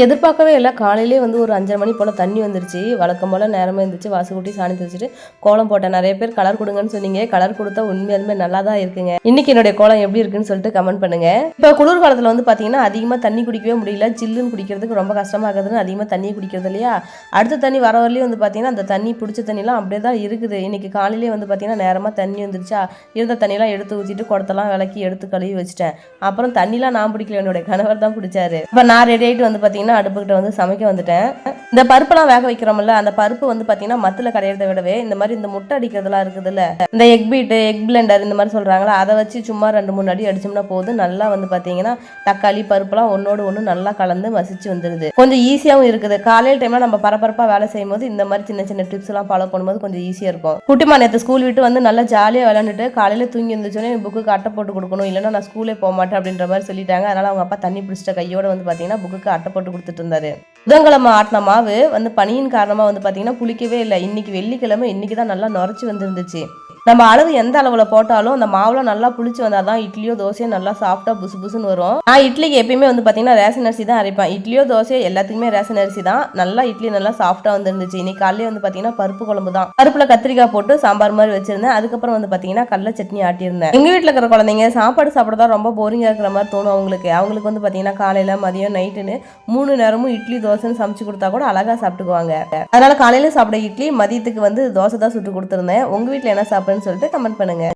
எதிர்பார்க்கவே இல்லை. காலையிலேயே வந்து ஒரு 5:30 மணி போல் தண்ணி வந்துருச்சு. வழக்கம் போல் நேரமாக இருந்துச்சு. வாசல் கூட்டி சாணி தெளிச்சிட்டு கோலம் போட்டேன். நிறைய பேர் கலர் கொடுங்கன்னு சொன்னீங்க. கலர் கொடுத்தா உண்மையாலுமே நல்லா தான் இருக்குங்க. இன்னைக்கு என்னுடைய கோலம் எப்படி இருக்குன்னு சொல்லிட்டு கமெண்ட் பண்ணுங்க. இப்போ குளிர் காலத்தில் வந்து பார்த்தீங்கன்னா அதிகமாக தண்ணி குடிக்கவே முடியல. ஜில்லுன்னு குடிக்கிறதுக்கு ரொம்ப கஷ்டமாக இருக்குதுன்னு அதிகமாக தண்ணி குடிக்கிறது இல்லையா. அடுத்த தண்ணி வர வரலையும் வந்து பார்த்தீங்கன்னா அந்த தண்ணி பிடிச்ச தண்ணிலாம் அப்படியே தான் இருக்குது. இன்னைக்கு காலையிலேயே வந்து பார்த்தீங்கன்னா நேரமாக தண்ணி வந்துருச்சா, இருந்த தண்ணியெல்லாம் எடுத்து ஊற்றிட்டு குடத்தெல்லாம் விளக்கி எடுத்து கழுவி வச்சுட்டேன். அப்புறம் தண்ணிலாம் நான் பிடிக்கல, என்னுடைய கணவர் தான் பிடிச்சாரு. இப்போ நான் ரெடி ஆகிட்டு வந்து பார்த்தீங்கன்னா அடுப்புக்கிட்ட வந்து சமைக்க வந்துட்டேன். இந்த பருப்பெல்லாம் வேக வைக்கிறோம்ல, அந்த பருப்பு வந்து பார்த்தீங்கன்னா மத்தில் கடையிறத விடவே இந்த மாதிரி இந்த முட்டை அடிக்கிறதுலாம் இருக்குதுல்ல, இந்த எக் பீட்டு எக் பிளெண்டர் இந்த மாதிரி சொல்கிறாங்களா, அதை வச்சு சும்மா 2-3 அடி அடிச்சோம்னா போதும். நல்லா வந்து பார்த்தீங்கன்னா தக்காளி பருப்புலாம் ஒன்னோடு ஒன்று நல்லா கலந்து மசிச்சு வந்துடுது. கொஞ்சம் ஈஸியாகவும் இருக்குது. காலையில் டைமில் நம்ம பரபரப்பாக வேலை செய்யும் போது இந்த மாதிரி சின்ன சின்ன டிப்ஸ் எல்லாம் ஃபாலோ பண்ணும்போது கொஞ்சம் ஈஸியாக இருக்கும். குட்டிமா நேற்று ஸ்கூல் விட்டு வந்து நல்லா ஜாலியாக விளையாண்டுட்டு காலையில் தூங்கி இருந்துச்சோன்னே புக்குக்கு அட்டை போட்டு கொடுக்கணும், இல்லைன்னா நான் ஸ்கூலே போக மாட்டேன் அப்படின்ற மாதிரி சொல்லிட்டாங்க. அதனால் அவங்க அப்பா தண்ணி பிடிச்சிட்ட கையோட வந்து பார்த்தீங்கன்னா புக்குக்கு அட்டை போட்டு கொடுத்துட்டு இருந்தாரு. புதன்கிழமை ஆட்டின மாவு வந்து பனியின் காரணமாக வந்து பார்த்தீங்கன்னா புளிக்கவே இல்லை. இன்னைக்கு வெள்ளிக்கிழமை, இன்னைக்கு தான் நல்லா நுரைச்சி வந்துருந்துச்சு. நம்ம அளவு எந்த அளவில் போட்டாலும் அந்த மாவுலாம் நல்லா புளிச்சு வந்தால் தான் இட்லியோ தோசையோ நல்லா சாஃப்டாக புசு புசுன்னு வரும். நான் இட்லிக்கு எப்பயுமே வந்து பார்த்தீங்கன்னா ரேஷன் அரிசி தான் அரைப்பேன். இட்லியோ தோசையோ எல்லாத்துக்குமே ரேஷன் அரிசி தான். நல்லா இட்லி நல்லா சாஃப்டாக வந்துருந்துச்சு. இன்னைக்கு காலையிலே வந்து பார்த்தீங்கன்னா பருப்பு குழம்பு தான். பருப்பில் கத்திரிக்காய் போட்டு சாம்பார் மாதிரி வச்சிருந்தேன். அதுக்கப்புறம் வந்து பார்த்தீங்கன்னா கடலை சட்னி ஆட்டியிருந்தேன். எங்கள் வீட்டில் இருக்கிற குழந்தைங்க சாப்பாடு சாப்பிட தான் ரொம்ப போரிங்காக இருக்கிற மாதிரி தோணும் அவங்களுக்கு வந்து பார்த்தீங்கன்னா காலையில் மதியம் நைட்டுன்னு 3 நேரமும் இட்லி தோசைன்னு சமைச்சு கொடுத்தா கூட அழகாக சாப்பிட்டுக்குவாங்க. அதனால காலையில் சாப்பிட இட்லி, மதியத்துக்கு வந்து தோசை தான் சுட்டு கொடுத்துருந்தேன். உங்கள் வீட்டில் என்ன சாப்பிடுன்னு சொல்லிட்டு கமெண்ட் பண்ணுங்க.